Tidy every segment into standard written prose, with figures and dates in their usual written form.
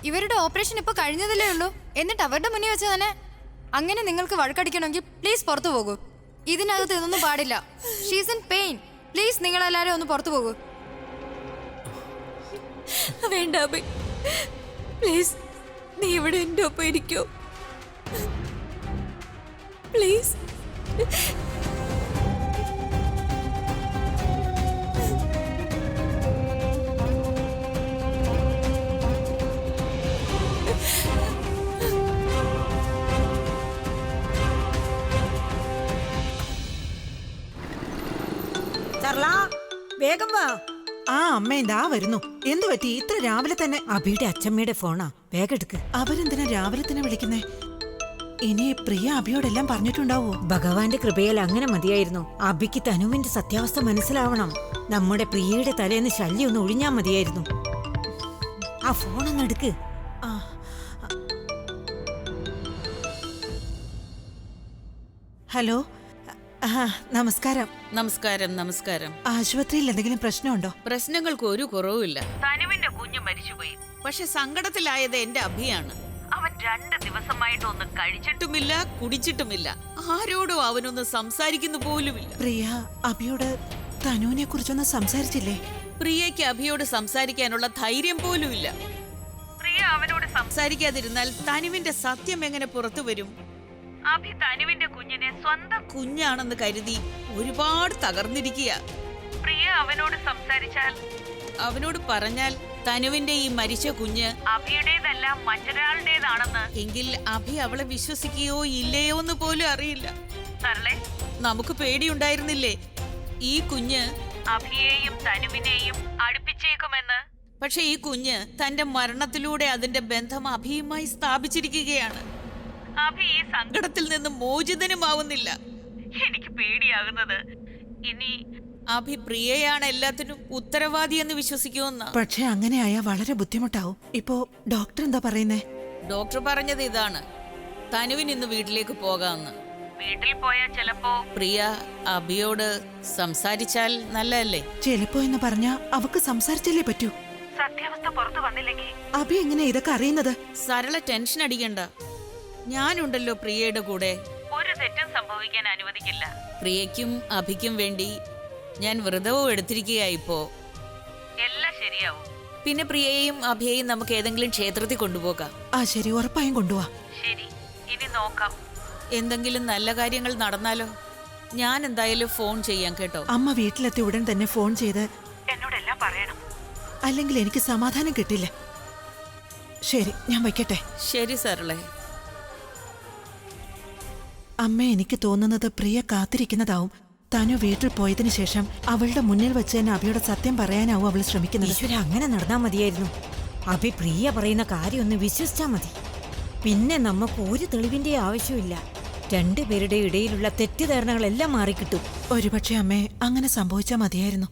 ഇവരുടെ ഓപ്പറേഷൻ ഇപ്പൊ കഴിഞ്ഞതല്ലേ ഉള്ളൂ. എന്നിട്ട് അവരുടെ മുന്നിൽ വെച്ച് തന്നെ അങ്ങനെ നിങ്ങൾക്ക് വഴക്കടിക്കണമെങ്കിൽ പ്ലീസ് പുറത്തു പോകൂ. ഇതിനകത്ത് ഇതൊന്നും പാടില്ല. She's in pain. പ്ലീസ് നിങ്ങൾ എല്ലാവരും ഒന്ന് പുറത്തു പോകൂ. വേണ്ട അഭി, പ്ലീസ് നീ ഇവിടെ എൻ്റെ ഒപ്പം ഇരിക്കൂ പ്ലീസ്. വേഗം വാ. ആ അമ്മ എന്താ വരുന്നു. എന്തു പറ്റി ഇത്ര രാവിലെ തന്നെ? അബിയുടെ അച്ഛമ്മയുടെ ഫോണാ, വേഗം എടുക്ക്. അവരെന്തിനാ രാവിലെ തന്നെ വിളിക്കുന്നേ? ഇനി പ്രിയ അബിയോടെല്ലാം പറഞ്ഞിട്ടുണ്ടാവോ? ഭഗവാന്റെ കൃപയാൽ അങ്ങനെ മതിയായിരുന്നു. അബിക്ക് തനുവിന്റെ സത്യാവസ്ഥ മനസ്സിലാവണം. നമ്മുടെ പ്രിയയുടെ തലേന്ന് ശല്യം ഒന്ന് ഒഴിഞ്ഞാ മതിയായിരുന്നു. ആ ഫോണൊന്ന് എടുക്ക്. ഹലോ, നമസ്കാരം. നമസ്കാരം. നമസ്കാരം. ആശുപത്രിയിൽ എന്തെങ്കിലും പ്രശ്നമുണ്ടോ? പ്രശ്നങ്ങൾക്ക് ഒരു കുറവുമില്ല. തനുവിന്റെ കുഞ്ഞ് മരിച്ചുപോയി. പക്ഷെ സങ്കടത്തിലായത് എന്റെ അഭിയാണ്. അവൻ 2 ദിവസമായിട്ടൊന്നും കഴിച്ചിട്ടുമില്ല, കുടിച്ചിട്ടുമില്ല. ആരോടും അവനൊന്ന് സംസാരിക്കുന്നു പോലുമില്ല. പ്രിയ അബിയോട് തനുവിനെ കുറിച്ചൊന്നും സംസാരിച്ചില്ലേ? പ്രിയയ്ക്ക് അഭിയോട് സംസാരിക്കാനുള്ള ധൈര്യം പോലുമില്ല. പ്രിയ അവനോട് സംസാരിക്കാതിരുന്നാൽ തനുവിന്റെ സത്യം എങ്ങനെ പുറത്തു വരും? അഭി തനുവിന്റെ കുഞ്ഞിനെ സ്വന്തം കുഞ്ഞാണെന്ന് കരുതി ഒരുപാട് തകർന്നിരിക്കുക. പ്രിയ അവനോട് സംസാരിച്ചാൽ, അവനോട് പറഞ്ഞാൽ തനുവിന്റെ ഈ മരിച്ച കുഞ്ഞ് അഭിയുടേതല്ല മറ്റൊരാളുടേതാണെന്ന്, എങ്കിൽ അഭി അവളെ വിശ്വസിക്കുകയോ ഇല്ലയോ എന്ന് പോലും അറിയില്ല. സരളെ, നമുക്ക് പേടിയുണ്ടായിരുന്നില്ലേ ഈ കുഞ്ഞ് അഭിയെയും തനുവിനെയും അടുപ്പിച്ചേക്കുമെന്ന്? പക്ഷെ ഈ കുഞ്ഞ് തന്റെ മരണത്തിലൂടെ അതിന്റെ ബന്ധം അഭിയുമായി സ്ഥാപിച്ചിരിക്കുകയാണ്. അഭി ഈ സങ്കടത്തിൽ നിന്ന് മോചിതനുമാവുന്നില്ല. എനിക്ക് പേടിയാകുന്നത് ഇനി അഭി പ്രിയയാണ് എല്ലാത്തിനും ഉത്തരവാദി എന്ന് വിശ്വസിക്കുമെന്ന. പക്ഷെ അങ്ങനെയായാ വളരെ ബുദ്ധിമുട്ടാവും. ഇപ്പോ ഡോക്ടർ എന്താ പറയുന്നേ? ഡോക്ടർ പറഞ്ഞത് ഇതാണ്, തനുവിന് ഇന്ന് വീട്ടിലേക്ക് പോകാമെന്ന്. വീട്ടിൽ പോയാൽ ചിലപ്പോ പ്രിയ അഭിയോട് സംസാരിച്ചാൽ നല്ലതല്ലേ? ചിലപ്പോ എന്ന് പറഞ്ഞാ അവക്ക് സംസാരിച്ചല്ലേ പറ്റൂ. സത്യാവസ്ഥ പുറത്തു വന്നില്ലെങ്കിൽ അബി എങ്ങനെ ഇതൊക്കെ അറിയുന്നത്? സരള ടെൻഷൻ അടിക്കണ്ട, ഞാനുണ്ടല്ലോ പ്രിയയുടെ കൂടെ. ഒരു തെറ്റും സംഭവിക്കാൻ അനുവദിക്കില്ല. പ്രിയയ്ക്കും അഭിക്കും വേണ്ടി ഞാൻ വ്രതവും എടുത്തിരിക്കുകയായിപ്പോ. എല്ലാം ശരിയാവും. പിന്നെ പ്രിയയെയും അഭിയെയും നമുക്ക് ഏതെങ്കിലും ക്ഷേത്രത്തിൽ കൊണ്ടുപോകാം. ആ ശരി, ഉറപ്പായും കൊണ്ടുപോവാ. ശരി, ഇനി നോക്കാം. എന്തെങ്കിലും നല്ല കാര്യങ്ങൾ നടന്നാലോ? ഞാൻ എന്തായാലും ഫോൺ ചെയ്യാം കേട്ടോ. അമ്മ വീട്ടിലെത്തി ഉടൻ തന്നെ ഫോൺ ചെയ്ത് എന്നോടെല്ലാം പറയണം. അല്ലെങ്കിൽ എനിക്ക് സമാധാനം കിട്ടില്ല. ശരി, ഞാൻ വയ്ക്കട്ടെ. ശരി സരളെ. അമ്മ, എനിക്ക് തോന്നുന്നത് പ്രിയ കാത്തിരിക്കുന്നതാവും. തനു വീട്ടിൽ പോയതിനു ശേഷം അവളുടെ മുന്നിൽ വെച്ച് തന്നെ അഭിയുടെ സത്യം പറയാനാവും അവൾ ശ്രമിക്കുന്നത്. ഈശ്വര, അങ്ങനെ നടന്നാ മതിയായിരുന്നു. അഭി പ്രിയ പറയുന്ന കാര്യം ഒന്ന് വിശ്വസിച്ചാ മതി. പിന്നെ നമുക്ക് ഒരു തെളിവിന്റെ ആവശ്യമില്ല. 2 പേരുടെ ഇടയിലുള്ള തെറ്റിദ്ധാരണകളെല്ലാം മാറിക്കിട്ടും. ഒരുപക്ഷെ അമ്മേ അങ്ങനെ സംഭവിച്ചാൽ മതിയായിരുന്നു.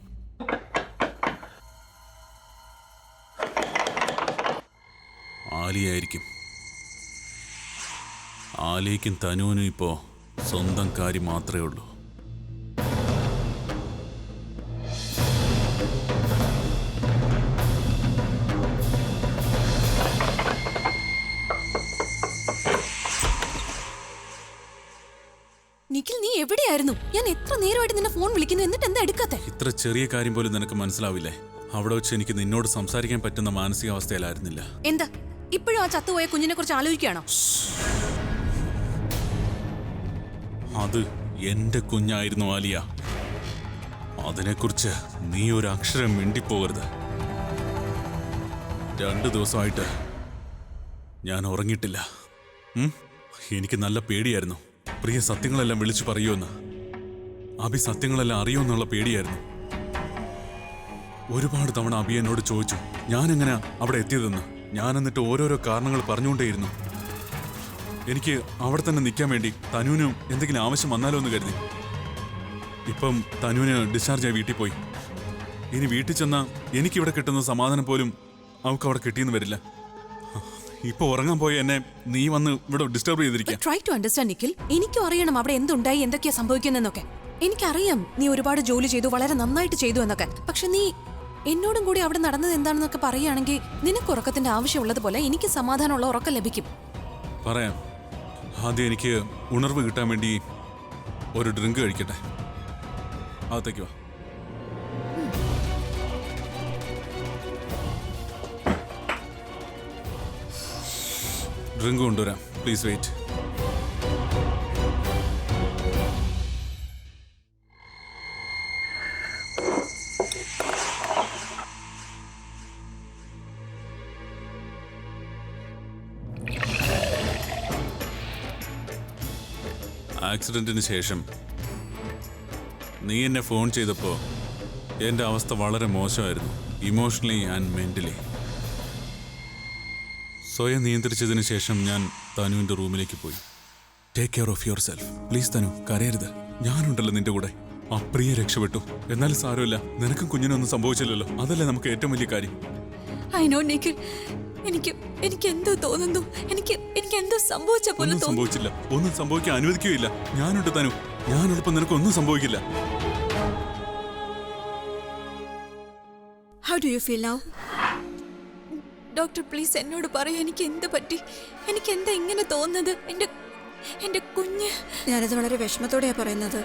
ആലിയായിരിക്കും. ആലിയയ്ക്കും തനുവിനും ഇപ്പോ സ്വന്തം കാര്യം മാത്രമേ ഉള്ളൂ. നിഖിൽ, നീ എവിടെയായിരുന്നു? ഞാൻ എത്ര നേരമായിട്ട് നിന്നെ ഫോൺ വിളിക്കുന്നു, എന്നിട്ട് എന്താ എടുക്കാത്തെ? ഇത്ര ചെറിയ കാര്യം പോലും നിനക്ക് മനസ്സിലാവില്ലേ? അവിടെ വെച്ച് എനിക്ക് നിന്നോട് സംസാരിക്കാൻ പറ്റുന്ന മാനസികാവസ്ഥയിലായിരുന്നില്ല. എന്താ ഇപ്പോഴും ആ ചത്തുപോയ കുഞ്ഞിനെ കുറിച്ച് ആലോചിക്കുകയാണോ? അത് എന്റെ കുഞ്ഞായിരുന്നു ആലിയ. അതിനെക്കുറിച്ച് നീ ഒരു അക്ഷരം മിണ്ടിപ്പോകരുത്. 2 ദിവസമായിട്ട് ഞാൻ ഉറങ്ങിയിട്ടില്ല. എനിക്ക് നല്ല പേടിയായിരുന്നു. പ്രിയ സത്യങ്ങളെല്ലാം വിളിച്ചു പറയുമെന്ന്, അഭി സത്യങ്ങളെല്ലാം അറിയുമെന്നുള്ള പേടിയായിരുന്നു. ഒരുപാട് തവണ അഭി എന്നോട് ചോദിച്ചു ഞാനെങ്ങനെ അവിടെ എത്തിയതെന്ന്. ഞാൻ എന്നിട്ട് ഓരോരോ കാരണങ്ങൾ പറഞ്ഞുകൊണ്ടേയിരുന്നു. എനിക്ക് അവിടെ തന്നെ നിൽക്കാൻ വേണ്ടി തനുവിനും എന്തെങ്കിലും ആവശ്യം വന്നാലോ എന്ന് കരുതി. ഇപ്പം തനുവിന് ഡിസ്ചാർജ് ആയി വീട്ടിൽ പോയി. ഇനി വീട്ടിൽ ചെന്നാൽ എനിക്കിവിടെ കിട്ടുന്ന സമാധാനം പോലും അവൾക്ക് അവിടെ കിട്ടിയെന്ന് വരില്ല. ഇപ്പൊ ഉറങ്ങാൻ പോയ എന്നെ നീ വന്ന് ഇവിടെ ഡിസ്റ്റർബ് ചെയ്തിരിക്കുക. Try to understand Nikhil. എനിക്കും അറിയണം അവിടെ എന്തുണ്ടായി, എന്തൊക്കെയാ സംഭവിക്കുന്നതെന്നൊക്കെ. എനിക്കറിയാം നീ ഒരുപാട് ജോലി ചെയ്തു, വളരെ നന്നായിട്ട് ചെയ്തു എന്നൊക്കെ. പക്ഷെ നീ എന്നോടും കൂടി അവിടെ നടന്നത് എന്താണെന്നൊക്കെ പറയുകയാണെങ്കിൽ നിനക്ക് ഉറക്കത്തിന്റെ ആവശ്യമുള്ളതുപോലെ എനിക്ക് സമാധാനമുള്ള ഉറക്കം ലഭിക്കും. പറയാം. ആദ്യം എനിക്ക് ഉണർവ് കിട്ടാൻ വേണ്ടി ഒരു ഡ്രിങ്ക് കഴിക്കട്ടെ. അകത്തേക്ക് വാ. ഡ്രിങ്ക് കൊണ്ടുവരാം. Please wait. ആക്സിഡന്റിന് ശേഷം നീ എന്നെ ഫോൺ ചെയ്തപ്പോൾ എൻ്റെ അവസ്ഥ വളരെ മോശമായിരുന്നു, ഇമോഷണലി ആൻഡ് മെൻ്റലി. സ്വയം നിയന്ത്രിച്ചതിന് ശേഷം ഞാൻ തനുവിൻ്റെ റൂമിലേക്ക് പോയി. Take care of yourself please Tanu, കരയരുത്. ഞാനുണ്ടല്ലോ നിന്റെ കൂടെ. ആ പ്രിയ രക്ഷപ്പെട്ടു, എന്നാലും സാരമില്ല. നിനക്കും കുഞ്ഞിനൊന്നും സംഭവിച്ചില്ലല്ലോ, അതല്ലേ നമുക്ക് ഏറ്റവും വലിയ കാര്യം. ഐ നോ നിഖിൽ, എനിക്ക് എന്തോ തോന്നുന്നു. എനിക്ക് എന്തോ സംഭവിച്ച പോലെ ഒന്നും സംഭവിച്ചില്ല, ഒന്നും സംഭവിക്കാൻ അനുവദിക്കുകയില്ല. ഞാനുണ്ട് തനു, ഞാനുള്ളപ്പോൾ നിനക്കൊന്നും സംഭവിക്കില്ല. How do you feel now? Doctor please എന്നോട് പറയൂ, എനിക്ക് എന്ത് പറ്റി? എനിക്ക് എന്താ ഇങ്ങനെ തോന്നുന്നത്? എന്റെ കുഞ്ഞ്. ഞാനത് വളരെ വിഷമത്തോടെയാണ് പറയുന്നത്.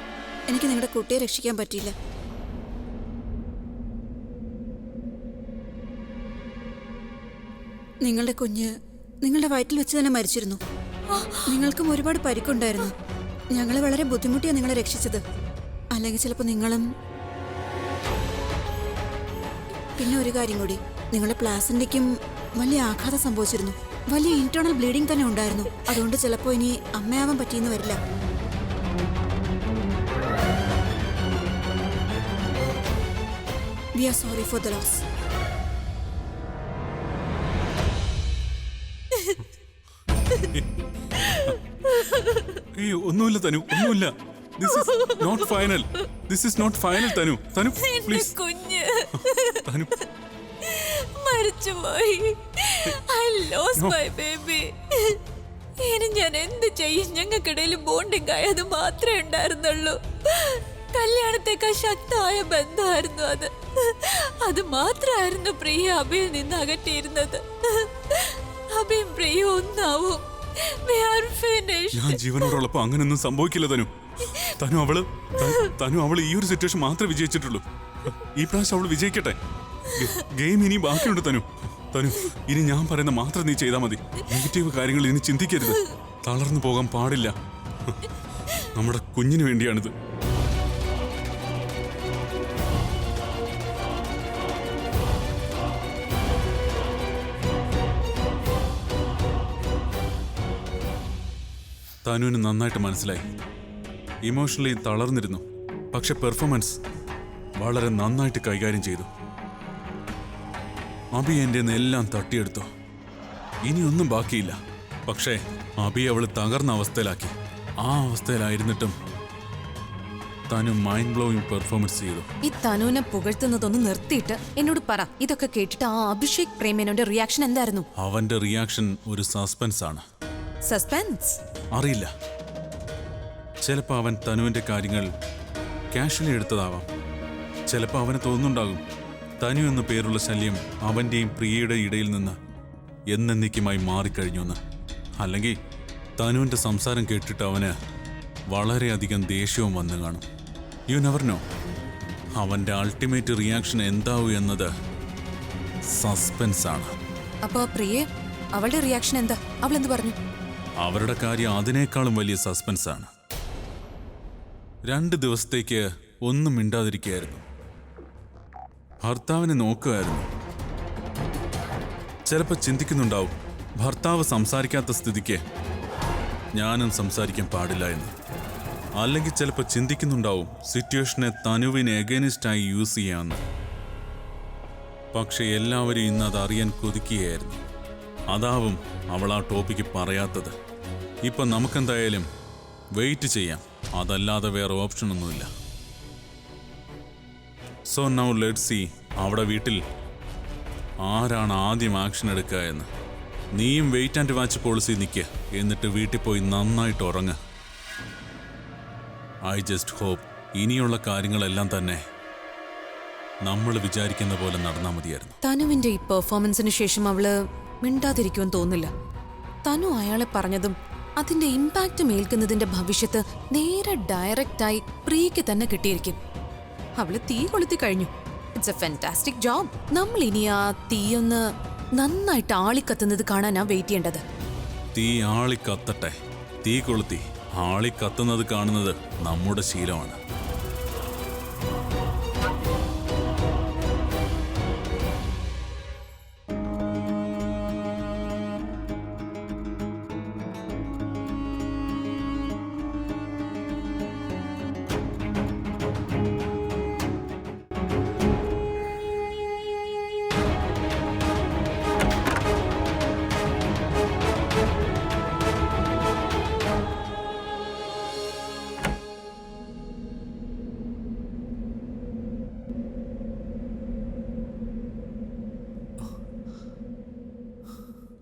എനിക്ക് നിങ്ങളുടെ കുട്ടിയെ രക്ഷിക്കാൻ പറ്റിയില്ല. നിങ്ങളുടെ കുഞ്ഞ് നിങ്ങളുടെ വയറ്റിൽ വെച്ച് തന്നെ മരിച്ചിരുന്നു. നിങ്ങൾക്കും ഒരുപാട് പരിക്കുണ്ടായിരുന്നു. ഞങ്ങൾ വളരെ ബുദ്ധിമുട്ടിയാണ് നിങ്ങളെ രക്ഷിച്ചത്. അല്ലെങ്കിൽ ചിലപ്പോൾ നിങ്ങളും. പിന്നെ ഒരു കാര്യം കൂടി, നിങ്ങളുടെ പ്ലാസന്റയ്ക്കും വലിയ ആഘാതം സംഭവിച്ചിരുന്നു. വലിയ ഇന്റേണൽ ബ്ലീഡിംഗ് തന്നെ ഉണ്ടായിരുന്നു. അതുകൊണ്ട് ചിലപ്പോൾ ഇനി അമ്മയാവാൻ പറ്റിയെന്ന് വരില്ല. We are sorry for the loss. ഒന്നുമില്ല തനു, ഒന്നുമില്ല. This is not final. This is not final, Tanu. Tanu please. കുഞ്ഞ് തനു മരിച്ചുപോയി. I lose my baby. ഇനി ഞാൻ എന്ത് ചെയ്യും? ഞങ്ങൾക്കിടയിൽ ബോണ്ടിങ് ആയത് മാത്രമേ ഉണ്ടായിരുന്നുള്ളൂ. കല്യാണത്തേക്കാൾ ശക്തമായ ബന്ധമായിരുന്നു അത്. അത് മാത്രമായിരുന്നു പ്രിയ അബിയിൽ നിന്ന് അകറ്റിയിരുന്നത്. അബിയും പ്രിയ ഒന്നാവും. ഞാൻ ജീവനോടുള്ളപ്പോ അങ്ങനെയൊന്നും സംഭവിക്കില്ല തനു. തനു അവള് ഈ ഒരു സിറ്റുവേഷൻ മാത്രമേ വിജയിച്ചിട്ടുള്ളൂ. ഈ പ്രാവശ്യം അവള് വിജയിക്കട്ടെ. ഗെയിം ഇനി ബാക്കിയുണ്ട് തനു. ഇനി ഞാൻ പറയുന്ന മാത്രം നീ ചെയ്താൽ മതി. നെഗറ്റീവ് കാര്യങ്ങൾ ഇനി ചിന്തിക്കരുത്. തളർന്നു പോകാൻ പാടില്ല. നമ്മുടെ കുഞ്ഞിന് വേണ്ടിയാണിത്. തനുവിന് നന്നായിട്ട് മനസ്സിലായി. ഇമോഷണലി തളർന്നിരുന്നു, പക്ഷെ പെർഫോമൻസ് വളരെ നന്നായിട്ട് കൈകാര്യം ചെയ്തു. അബി എൻ്റെ എല്ലാം തട്ടിയെടുത്തു. ഇനിയൊന്നും ബാക്കിയില്ല. പക്ഷേ അബി അവൾ തകർന്ന അവസ്ഥയിലാക്കി. ആ അവസ്ഥയിലായിരുന്നിട്ടും തനു മൈൻഡ് ബ്ലോയിങ് പെർഫോമൻസ് ചെയ്തു. ഈ തനുവിനെ പുകഴ്ത്തുന്നതൊന്ന് നിർത്തിയിട്ട് എന്നോട് പറ, ഇതൊക്കെ കേട്ടിട്ട് ആ അഭിഷേക് പ്രേമേനോന്റെ റിയാക്ഷൻ എന്തായിരുന്നു? അവന്റെ റിയാക്ഷൻ ഒരു സസ്പെൻസ് ആണ്. സസ്പെൻസ്? അറിയില്ല, ചിലപ്പോൾ അവൻ തനുവിന്റെ കാര്യങ്ങൾ കാഷ്വലി എടുത്തതാവാം. ചിലപ്പോൾ അവന് തോന്നുന്നുണ്ടാകും തനു എന്ന പേരുള്ള ശല്യം അവന്റെയും പ്രിയയുടെ ഇടയിൽ നിന്ന് എന്നേക്കുമായി മാറിക്കഴിഞ്ഞു എന്ന്. അല്ലെങ്കിൽ തനുവിന്റെ സംസാരം കേട്ടിട്ട് അവന് വളരെയധികം ദേഷ്യവും വന്നു കാണും. You never know. അവന്റെ അൾട്ടിമേറ്റ് റിയാക്ഷൻ എന്താവും എന്നത് സസ്പെൻസ് ആണ്. അപ്പോ പ്രിയ, അവളുടെ റിയാക്ഷൻ എന്താ? അവൾ എന്ത് പറഞ്ഞു? അവരുടെ കാര്യം അതിനേക്കാളും വലിയ സസ്പെൻസ് ആണ്. 2 ദിവസത്തേക്ക് ഒന്നും മിണ്ടാതിരിക്കുകയായിരുന്നു. ഭർത്താവിനെ നോക്കുകയായിരുന്നു. ചിലപ്പോൾ ചിന്തിക്കുന്നുണ്ടാവും, ഭർത്താവ് സംസാരിക്കാത്ത സ്ഥിതിക്ക് ഞാനും സംസാരിക്കാൻ പാടില്ല എന്ന്. അല്ലെങ്കിൽ ചിലപ്പോൾ ചിന്തിക്കുന്നുണ്ടാവും, സിറ്റുവേഷനെ തനുവിന് എഗൈനിസ്റ്റായി യൂസ് ചെയ്യാമെന്ന്. പക്ഷെ എല്ലാവരും ഇന്ന് അത് അറിയാൻ കൊതിക്കുകയായിരുന്നു. അതാവും അവൾ ആ ടോപ്പിക്ക് പറയാത്തത്. ഇപ്പം നമുക്കെന്തായാലും വെയിറ്റ് ചെയ്യാം, അതല്ലാതെ വേറെ ഓപ്ഷനൊന്നുമില്ല. സോ നൗ ലെറ്റ്സ് സീ അവിടെ വീട്ടിൽ ആരാണ് ആദ്യം ആക്ഷൻ എടുക്കുക എന്ന്. നീയും വെയിറ്റ് ആൻഡ് വാച്ച് പോളിസി നിൽക്കുക, എന്നിട്ട് വീട്ടിൽ പോയി നന്നായിട്ട് ഉറങ്ങുക. ഐ ജസ്റ്റ് ഹോപ്പ് ഇനിയുള്ള കാര്യങ്ങളെല്ലാം തന്നെ നമ്മൾ വിചാരിക്കുന്ന പോലെ നടന്നാൽ മതിയായിരുന്നു. തനുവിന്റെ ഈ പെർഫോമൻസിന് ശേഷം അവള് മിണ്ടാതിരിക്കുമെന്ന് തോന്നില്ല. തനു അയാളെ പറഞ്ഞതും അതിന്റെ ഇമ്പാക്റ്റ് മേൽക്കുന്നതിന്റെ ഭവിഷ്യത്ത് നേരെ ഡയറക്റ്റായി പ്രിയയ്ക്ക് തന്നെ കിട്ടിയിരിക്കും. അവള് തീ കൊളുത്തി കഴിഞ്ഞു. It's A fantastic job. നമ്മൾ ഇനി ആ തീയൊന്ന് നന്നായിട്ട് ആളിക്കത്തുന്നത് കാണാനാ വെയിറ്റ് ചെയ്യേണ്ടത്. തീ ആളിക്കത്തട്ടെ. തീ കൊളുത്തി ആളിക്കത്തുന്നത് കാണുന്നത് നമ്മുടെ ശീലമാണ്.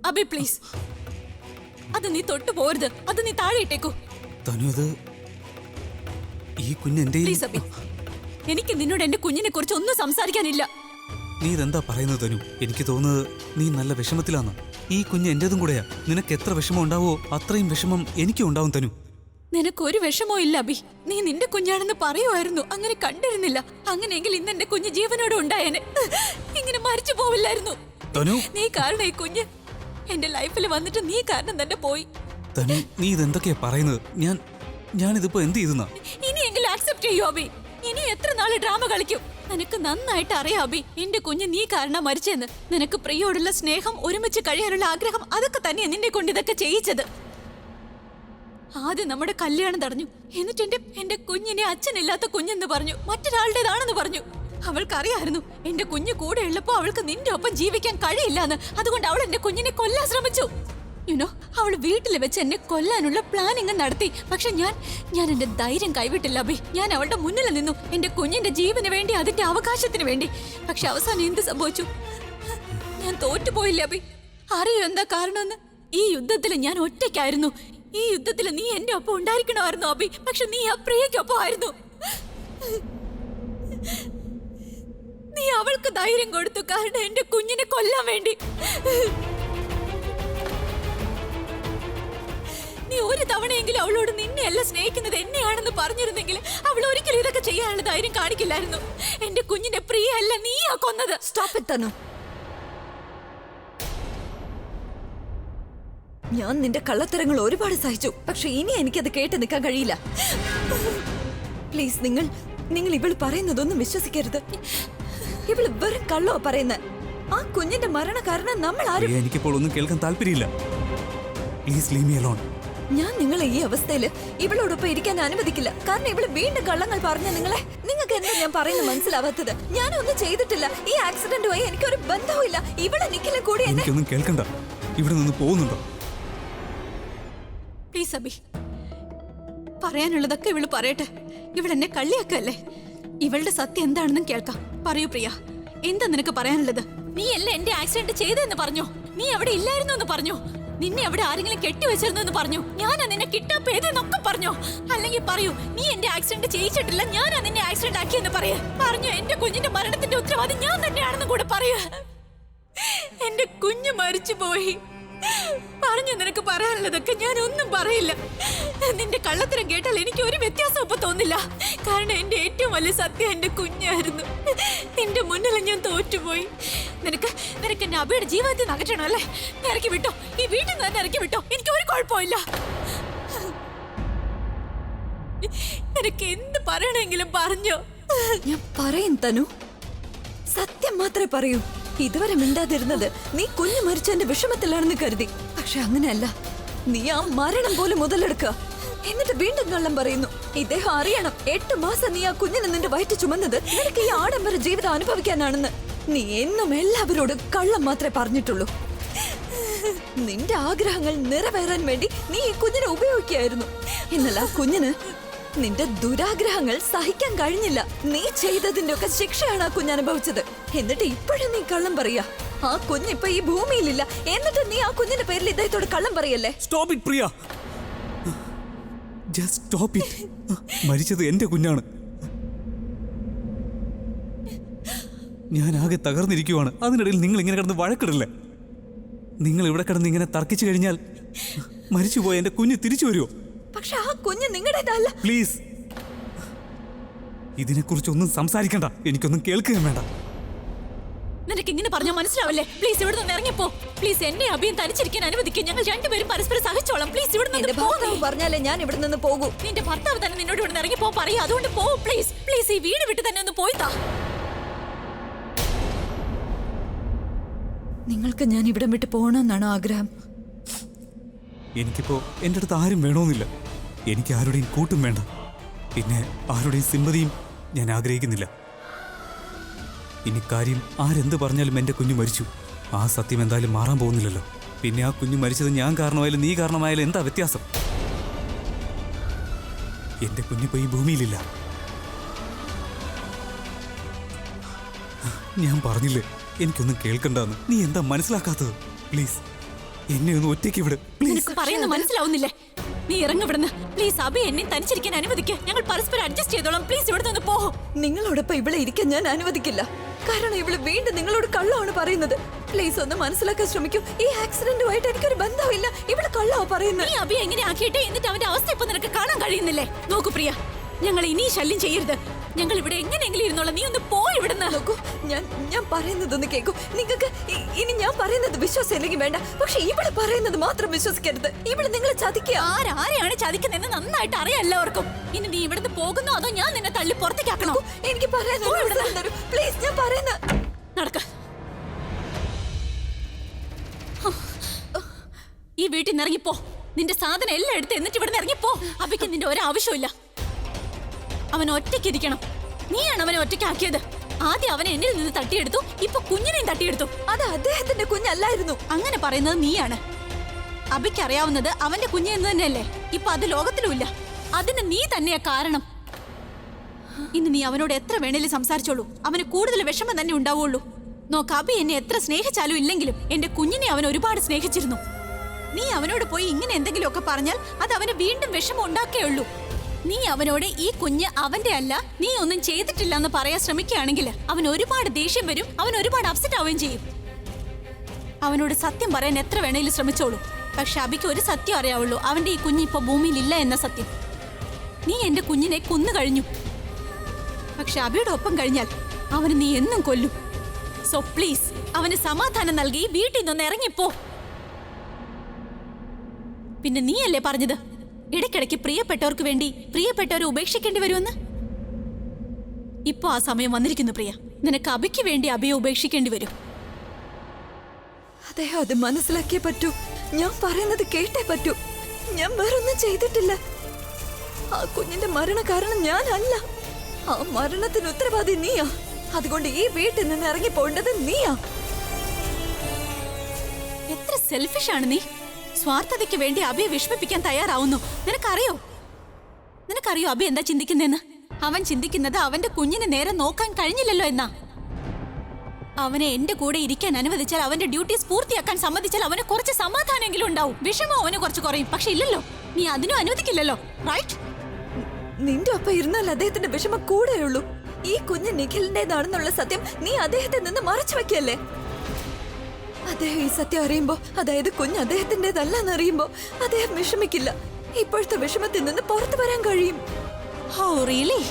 അബി പ്ലീസ്, അത് നീ തൊട്ടു പോരുത്. അത് നീ താഴെ ഇട്ടേക്കൂ. തനു, ഇത് ഈ കുഞ്ഞ് എന്റെ പ്ലീസ് അബി, എനിക്ക് നിന്നോട് എന്റെ കുഞ്ഞിനെ കുറിച്ച് ഒന്നും സംസാരിക്കാനില്ല. നീ ഇതെന്താ പറയുന്നത് തനു? എനിക്ക് തോന്നുന്നത് നീ നല്ല വിഷമത്തിലാന്ന്. ഈ കുഞ്ഞ് എന്റേതും കൂടെയാ. നിനക്ക് എത്ര വിഷമം ഉണ്ടാവോ അത്രയും വിഷമം എനിക്കും ഉണ്ടാവും തനു. നിനക്കൊരു വിഷമോ ഇല്ല അബി. നീ നിന്റെ കുഞ്ഞാണെന്ന് പറയുമായിരുന്നു. അങ്ങനെ കണ്ടിരുന്നില്ല. അങ്ങനെയെങ്കിൽ ഇന്ന് എന്റെ കുഞ്ഞ് ജീവനോടെ ഉണ്ടായേനെ. ഇങ്ങനെ മരിച്ചു പോവില്ലായിരുന്നു. തനു, നീ കാരണം ഈ കുഞ്ഞ് എന്റെ ലൈഫിൽ വന്നിട്ട് നീ കാരണം തന്നെ പോയി. തനു, നീ ഇതെന്തൊക്കെയാ പറയുന്നത്? ഞാനിതിപ്പോ എന്ത് ചെയ്തെന്നാ? ഇനിയെങ്കിലും ആക്സെപ്റ്റ് ചെയ്യൂ അബി. ഇനി എത്ര നാള് ഡ്രാമ കളിക്കും? നിനക്ക് നന്നായിട്ട് അറിയാം അബി, എന്റെ കുഞ്ഞ് നീ കാരണം മരിച്ചെന്ന്. നിനക്ക് പ്രിയോടുള്ള സ്നേഹം, ഒരുമിച്ച് കഴിയാനുള്ള ആഗ്രഹം, അതൊക്കെ തന്നെ നിന്നെ കൊണ്ട് ഇതൊക്കെ ചെയ്യിച്ചത്. ആദ്യം നമ്മുടെ കല്യാണം തടഞ്ഞു. എന്നിട്ട് എന്റെ കുഞ്ഞിനെ അച്ഛനില്ലാത്ത കുഞ്ഞെന്ന് പറഞ്ഞു, മറ്റൊരാളുടേതാണെന്ന് പറഞ്ഞു. അവൾക്കറിയായിരുന്നു എന്റെ കുഞ്ഞ് കൂടെ ഉള്ളപ്പോ അവൾക്ക് നിന്റെ ഒപ്പം ജീവിക്കാൻ കഴിയില്ലാന്ന്. അതുകൊണ്ട് അവൾ എന്റെ കുഞ്ഞിനെ കൊല്ലാൻ ശ്രമിച്ചു. യുനോ, അവൾ വീട്ടിൽ വെച്ച് എന്നെ കൊല്ലാനുള്ള പ്ലാനിങ് നടത്തി. പക്ഷെ ഞാൻ എന്റെ ധൈര്യം കൈവിട്ടില്ല അബി. ഞാൻ അവളുടെ മുന്നിൽ നിന്നു, എന്റെ കുഞ്ഞിന്റെ ജീവന് വേണ്ടി, അതിന്റെ അവകാശത്തിന് വേണ്ടി. പക്ഷെ അവസാനം എന്ത് സംഭവിച്ചു? ഞാൻ തോറ്റുപോയില്ല അബി. അറിയോ എന്താ കാരണമെന്ന്? ഈ യുദ്ധത്തിൽ ഞാൻ ഒറ്റയ്ക്കായിരുന്നു. ഈ യുദ്ധത്തിൽ നീ എന്റെ ഒപ്പം ഉണ്ടായിരിക്കണമായിരുന്നു അബി. പക്ഷെ നീ ആ പ്രിയയ്ക്കൊപ്പം ആയിരുന്നു. നീ അവൾക്ക് ധൈര്യം കൊടുത്തു, കാരണം എന്റെ കുഞ്ഞിനെ കൊല്ലാൻ വേണ്ടി. നീ ഒരു തവണയെങ്കിലും അവളോട് നിന്നെയല്ല സ്നേഹിക്കുന്നത് എന്നെയാണെന്ന് പറഞ്ഞിരുന്നെങ്കിൽ അവൾ ഒരിക്കലും ഇതൊക്കെ ചെയ്യാനുള്ള ധൈര്യം കാണിക്കില്ലായിരുന്നു. എന്റെ കുഞ്ഞിനെ പ്രിയ അല്ല നീയാ കൊന്നത്. സ്റ്റോപ്പ് ഇറ്റ് തനു. ഞാൻ നിന്റെ കള്ളത്തരങ്ങൾ ഒരുപാട് സഹിച്ചു. പക്ഷെ ഇനി എനിക്കത് കേട്ട് നിൽക്കാൻ കഴിയില്ല. പ്ലീസ്, നിങ്ങൾ ഇവള് പറയുന്നതൊന്നും വിശ്വസിക്കരുത്. ഇവള് വെറും കള്ളോ പറയുന്നത്. ആ കുഞ്ഞിന്റെ മരണ കാരണം നമ്മൾ ആരും. എനിക്കിപ്പോൾ ഒന്നും കേൾക്കാൻ താല്പര്യമില്ല. Please leave me alone. ഞാൻ നിങ്ങളെ ഈ അവസ്ഥയില് ഇവളോടൊപ്പം ഇരിക്കാൻ അനുവദിക്കില്ല. കാരണം ഇവള് വീണ്ടും കള്ളങ്ങൾ പറഞ്ഞ നിങ്ങൾക്ക് എന്താ ഞാൻ പറയുന്നത് മനസ്സിലാവാത്തത്? ഞാനൊന്നും ചെയ്തിട്ടില്ല. ഈ ആക്സിഡന്റുമായി എനിക്കൊരു ബന്ധവും ഇല്ല. ഇവിടെ നിക്കില്ല കൂടി എന്നെ. എനിക്കൊന്നും കേൾക്കണ്ട. ഇവിടെ നിന്ന് പോകുന്നുണ്ടോ? പ്ലീസ് അബി, പറയാനുള്ളതൊക്കെ ഇവള് പറയട്ടെ. ഇവളെന്നെ കള്ളിയാക്കല്ലേ? ഇവളുടെ സത്യം എന്താണെന്നും കേൾക്കാം. പറയൂ പ്രിയ, എന്താ നിനക്ക് പറയാനുള്ളത്? നീ അല്ലേ എന്റെ ആക്സിഡന്റ് ചെയ്തെന്ന് പറഞ്ഞു. നീ അവിടെ ഇല്ലായിരുന്നു എന്ന് പറഞ്ഞു. നിന്നെ അവിടെ ആരെങ്കിലും കെട്ടിവെച്ചിരുന്നു എന്ന് പറഞ്ഞു. ഞാനാ നിന്നെ കിട്ടാപ്പേതെന്നൊക്കെ പറഞ്ഞു. അല്ലെങ്കിൽ പറയൂ, നീ എന്റെ ആക്സിഡന്റ് ചെയ്യിച്ചിട്ടില്ല, ഞാനാ നിന്നെ ആക്സിഡന്റ് ആക്കിയെന്ന് പറയൂ. പറഞ്ഞു എന്റെ കുഞ്ഞിന്റെ മരണത്തിന്റെ ഉത്തരവാദി ഞാൻ തന്നെയാണെന്ന് കൂടെ പറയൂ. എന്റെ കുഞ്ഞ് മരിച്ചു പോയി. പറഞ്ഞു നിനക്ക് പറയാനുള്ളതൊക്കെ ഞാൻ ഒന്നും പറയില്ല. നിന്റെ കള്ളത്തരം കേട്ടാൽ എനിക്ക് ഒരു വ്യത്യാസം ഇപ്പൊ തോന്നില്ല. കാരണം എന്റെ ഏറ്റവും വലിയ സത്യം എന്റെ കുഞ്ഞായിരുന്നു. നിന്റെ മുന്നിൽ ഞാൻ തോറ്റുപോയി. നിനക്ക് എന്റെ അബിയുടെ ജീവിതത്തിൽ നിന്ന് അകറ്റണം അല്ലേ? ഇറക്കി വിട്ടോ, ഈ വീട്ടിൽ നിന്ന് തന്നെ ഇറക്കി വിട്ടോ. എനിക്ക് ഒരു കുഴപ്പമില്ല. നിനക്ക് എന്ത് പറയണെങ്കിലും പറഞ്ഞോ. ഞാൻ പറയും തനു, സത്യം മാത്രമേ പറയൂ. ഇതുവരെ മിണ്ടാതിരുന്നത് നീ കുഞ്ഞു മരിച്ചതിന്റെ വിഷമത്തിലാണെന്ന് കരുതി. പക്ഷെ അങ്ങനെയല്ല. നീ ആ മരണം പോലും മുതലെടുക്കുക. എന്നിട്ട് വീണ്ടും കള്ളം പറയുന്നു. ഇദ്ദേഹം അറിയണം 8 മാസം നീ ആ കുഞ്ഞിനെ നിന്റെ വയറ്റ് ചുമന്നത് നിനക്ക് ഈ ആഡംബര ജീവിതം അനുഭവിക്കാനാണെന്ന്. നീ എന്നും എല്ലാവരോടും കള്ളം മാത്രമേ പറഞ്ഞിട്ടുള്ളൂ. നിന്റെ ആഗ്രഹങ്ങൾ നിറവേറാൻ വേണ്ടി നീ ഈ കുഞ്ഞിനെ ഉപയോഗിക്കുകയായിരുന്നു. എന്നാൽ ആ കുഞ്ഞിന് നിന്റെ ദുരാഗ്രഹങ്ങൾ സഹിക്കാൻ കഴിഞ്ഞില്ല. നീ ചെയ്തതിന്റെ ഒക്കെ ശിക്ഷയാണ് ആ കുഞ്ഞ് അനുഭവിച്ചത്. എന്നിട്ട് ഇപ്പോഴും നീ കള്ളം പറയാ. ആ കുഞ്ഞിപ്പൊ ഈ ഭൂമിയിലില്ല. എന്നിട്ട് നീ ആ കുഞ്ഞിന്റെ പേരിൽ ഇദ്ദേഹത്തോട് കള്ളം പറയല്ലേ? Stop it Priya. Just stop it. മരിച്ചത് എന്റെ കുഞ്ഞാണ്. ഞാൻ ആകെ തകർന്നിരിക്കുവാണ്. അതിനിടയിൽ നിങ്ങൾ ഇങ്ങനെ കിടന്ന് വഴക്കിടില്ലേ? നിങ്ങൾ ഇവിടെ കിടന്ന് ഇങ്ങനെ തർക്കിച്ചു കഴിഞ്ഞാൽ മരിച്ചുപോയ എന്റെ കുഞ്ഞ് തിരിച്ചു വരുമോ? പക്ഷെ ആ കുഞ്ഞ് നിങ്ങളുടേതല്ല. പ്ലീസ്, ഇതിനെക്കുറിച്ചൊന്നും സംസാരിക്കണ്ട. എനിക്കൊന്നും കേൾക്കുകയും വേണ്ട. നിനക്ക് ഇങ്ങനെ പറഞ്ഞാൽ മനസ്സിലാവില്ലേ? പ്ലീസ് ഇവിടെ നിന്ന് ഇറങ്ങിപ്പോ. പ്ലീസ് എന്നെ അഭിയും തനിച്ചിരിക്കാൻ അനുവദിക്കും. ഞങ്ങൾ രണ്ടുപേരും പരസ്പരം സഹിച്ചോളാം. പ്ലീസ് ഇവിടെ എന്റെ ഭർത്താവ് പറഞ്ഞാലേ ഞാൻ ഇവിടെ നിന്ന് പോകൂ. നിന്റെ ഭർത്താവ് തന്നെ നിന്നോട് ഇവിടെ നിന്ന് ഇറങ്ങിപ്പോ പറയാ. അതുകൊണ്ട് പോ പ്ലീസ്. പ്ലീസ് ഈ വീട് വിട്ട് തന്നെ ഒന്ന് പോയിത്താ. നിങ്ങൾക്ക് ഞാൻ ഇവിടം വിട്ട് പോകണമെന്നാണോ ആഗ്രഹം? എനിക്കിപ്പോ എൻ്റെ അടുത്ത് ആരും വേണമെന്നില്ല. എനിക്ക് ആരുടെയും കൂട്ടും വേണ്ട. പിന്നെ ആരുടെയും സിമ്പതിയും ഞാൻ ആഗ്രഹിക്കുന്നില്ല. ഇനി കാര്യം ആരെന്ത് പറഞ്ഞാലും എൻ്റെ കുഞ്ഞു മരിച്ചു. ആ സത്യം എന്തായാലും മാറാൻ പോകുന്നില്ലല്ലോ. പിന്നെ ആ കുഞ്ഞു മരിച്ചത് ഞാൻ കാരണമായാലും നീ കാരണമായാലും എന്താ വ്യത്യാസം? എൻ്റെ കുഞ്ഞിപ്പോ ഈ ഭൂമിയിലില്ല. ഞാൻ പറഞ്ഞില്ലേ എനിക്കൊന്നും കേൾക്കണ്ടെന്ന്. നീ എന്താ മനസ്സിലാക്കാത്തത്? പ്ലീസ് എന്നെ ഒന്ന് ഒറ്റയ്ക്ക് വിട്. നിനക്ക് പറയുന്നത് മനസ്സിലാവുന്നില്ലേ? നീ ഇറങ്ങിവിടുന്ന് പ്ലീസ്. അഭി എന്നെ തനിച്ചിരിക്കാൻ അനുവദിക്കുക. ഞങ്ങൾ പരസ്പരം അഡ്ജസ്റ്റ് ചെയ്തോളാം. പ്ലീസ് ഇവിടെ നിന്ന് പോ. നിങ്ങളോടൊപ്പം ഇവിടെ ഇരിക്കാൻ ഞാൻ അനുവദിക്കില്ല. കാരണം ഇവള് വീണ്ടും നിങ്ങളോട് കള്ളമാണ് പറയുന്നത്. പ്ലീസ് ഒന്ന് മനസ്സിലാക്കാൻ ശ്രമിക്കൂ. ഈ ആക്സിഡന്റുമായിട്ട് എനിക്കൊരു ബന്ധമില്ല. ഇവിടെ കള്ളാ പറയുന്നത്. നീ അഭി എങ്ങനെ ആക്കിയിട്ട് എന്നിട്ട് അവന്റെ അവസ്ഥ ഇപ്പൊ നിനക്ക് കാണാൻ കഴിയുന്നില്ലേ? നോക്കൂ പ്രിയ, ഞങ്ങൾ ഇനി ശല്യം ചെയ്യരുത്. ഞങ്ങൾ ഇവിടെ എങ്ങനെയെങ്കിലും ഇരുന്നോളാം. നീ ഒന്ന് പോയി ഇവിടുന്ന്. നോക്കൂ, ഞാൻ പറയുന്നതൊന്ന് കേൾക്കൂ. നിങ്ങൾക്ക് ഇനി ഞാൻ പറയുന്നത് വിശ്വാസമില്ലെങ്കിൽ വേണ്ട. പക്ഷെ ഇവിടെ പറയുന്നത് മാത്രം വിശ്വസിക്കരുത്. ഇവിടെ നിങ്ങളെ ചതിക്കുക. ആരെയാണ് ചതിക്കുന്നതെന്ന് നന്നായിട്ട് അറിയാം എല്ലാവർക്കും. ഇനി നീ ഇവിടുന്ന് പോകുന്നോ അതോ ഞാൻ നിന്നെ തള്ളി പുറത്തേക്കാക്കണോ? എനിക്ക് പറയാൻ പ്ലീസ്, ഞാൻ പറയുന്ന നടക്ക. ഈ വീട്ടിൽ നിന്ന് ഇറങ്ങിപ്പോ. നിന്റെ സാധനം എല്ലാം എടുത്ത് എന്നിട്ട് ഇവിടെ നിന്ന് ഇറങ്ങിപ്പോ. അഭിക്ക് നിന്റെ ഒരാവശ്യമില്ല. അവൻ ഒറ്റയ്ക്കിരിക്കണം. നീയാണ് അവനെ ഒറ്റയ്ക്കാക്കിയത്. ആദ്യം അവനെ എന്നിൽ നിന്ന് തട്ടിയെടുത്തു. ഇപ്പൊ കുഞ്ഞിനെയും തട്ടിയെടുത്തു. അത് അദ്ദേഹത്തിന്റെ കുഞ്ഞല്ലായിരുന്നു. അങ്ങനെ പറയുന്നത് നീയാണ്. അഭിക്ക് അറിയാവുന്നത് അവന്റെ കുഞ്ഞ് എന്ന് തന്നെയല്ലേ. ഇപ്പൊ അത് ലോകത്തിലുമില്ല. അതിന് നീ തന്നെയാ കാരണം. ഇനി നീ അവനോട് എത്ര വേണേലും സംസാരിച്ചോളൂ. അവന് കൂടുതൽ വിഷമം തന്നെ ഉണ്ടാവുള്ളൂ. നോക്ക്, അഭി എന്നെ എത്ര സ്നേഹിച്ചാലും ഇല്ലെങ്കിലും എന്റെ കുഞ്ഞിനെ അവൻ ഒരുപാട് സ്നേഹിച്ചിരുന്നു. നീ അവനോട് പോയി ഇങ്ങനെ എന്തെങ്കിലുമൊക്കെ പറഞ്ഞാൽ അത് അവന് വീണ്ടും വിഷമം ഉണ്ടാക്കേയുള്ളൂ. നീ അവനോട് ഈ കുഞ്ഞ് അവന്റെ അല്ല, നീ ഒന്നും ചെയ്തിട്ടില്ല എന്ന് പറയാൻ ശ്രമിക്കുകയാണെങ്കിൽ അവൻ ഒരുപാട് ദേഷ്യം വരും. അവൻ ഒരുപാട് അപ്സെറ്റ് ആവുകയും ചെയ്യും. അവനോട് സത്യം പറയാൻ എത്ര വേണേലും ശ്രമിച്ചോളൂ. പക്ഷെ അഭിക്ക് ഒരു സത്യം അറിയാവുള്ളൂ. അവന്റെ ഈ കുഞ്ഞ് ഇപ്പൊ ഭൂമിയിലില്ല എന്ന സത്യം. നീ എന്റെ കുഞ്ഞിനെ കൊന്നു കഴിഞ്ഞു. പക്ഷെ അഭിയുടെ ഒപ്പം കഴിഞ്ഞാൽ അവന് നീ എന്നും കൊല്ലും. സോ പ്ലീസ് അവന് സമാധാനം നൽകി വീട്ടിൽ നിന്ന് ഇറങ്ങിപ്പോ. പിന്നെ നീയല്ലേ പറഞ്ഞത് ഇടയ്ക്കിടയ്ക്ക് പ്രിയപ്പെട്ടവർക്ക് വേണ്ടി പ്രിയപ്പെട്ടവരെ ഉപേക്ഷിക്കേണ്ടി വരുമെന്ന്? ഇപ്പൊ ആ സമയം വന്നിരിക്കുന്നു പ്രിയ. നിനക്ക് അഭിക്ക് വേണ്ടി അഭിയെ ഉപേക്ഷിക്കേണ്ടി വരും. അദ്ദേഹം അത് മനസ്സിലാക്കിയേ പറ്റൂ. ഞാൻ പറയുന്നത് കേട്ടേ പറ്റൂ. ഞാൻ വേറൊന്നും ചെയ്തിട്ടില്ല. ആ കുഞ്ഞിന്റെ മരണ കാരണം ഞാനല്ല. ആ മരണത്തിന് ഉത്തരവാദി നീയാ. അതുകൊണ്ട് ഈ വീട്ടിൽ നിന്ന് ഇറങ്ങി പോകേണ്ടത് നീയാ. എത്ര സെൽഫിഷാണ് നീ. സ്വാർത്ഥതയ്ക്ക് വേണ്ടി അഭിയെ വിഷമിപ്പിക്കാൻ തയ്യാറാവുന്നു. നിനക്കറിയോ അഭി എന്താ ചിന്തിക്കുന്നതെന്ന്? അവൻ ചിന്തിക്കുന്നത് അവന്റെ കുഞ്ഞിനെ നേരെ നോക്കാൻ കഴിഞ്ഞില്ലല്ലോ എന്നാ. അവനെ എന്റെ കൂടെ ഇരിക്കാൻ അനുവദിച്ചാൽ, അവന്റെ ഡ്യൂട്ടീസ് പൂർത്തിയാക്കാൻ സമ്മതിച്ചാൽ അവന് കുറച്ച് സമാധാനമെങ്കിലും ഉണ്ടാവും. വിഷമം അവന് കുറച്ച് കുറയും. പക്ഷെ ഇല്ലല്ലോ, നീ അതിനും അനുവദിക്കില്ലല്ലോ. റൈറ്റ്? നിന്റെ ഒപ്പം ഇരുന്നാൽ അദ്ദേഹത്തിന്റെ വിഷമം കൂടെയുള്ളൂ. ഈ കുഞ്ഞ് നിഖിലിന്റേതാണെന്നുള്ള സത്യം നീ അദ്ദേഹത്തെ നിന്ന് മറച്ചു വെക്കല്ലേ. അദ്ദേഹം ഈ സത്യം അറിയുമ്പോ, അതായത് കുഞ്ഞ് അദ്ദേഹത്തിൻ്റെതല്ലെന്ന് അറിയുമ്പോ അദ്ദേഹം വിഷമിക്കില്ല. ഇപ്പോഴത്തെ വിഷമത്തിൽ നിന്ന് പുറത്തു വരാൻ കഴിയും. Oh, really?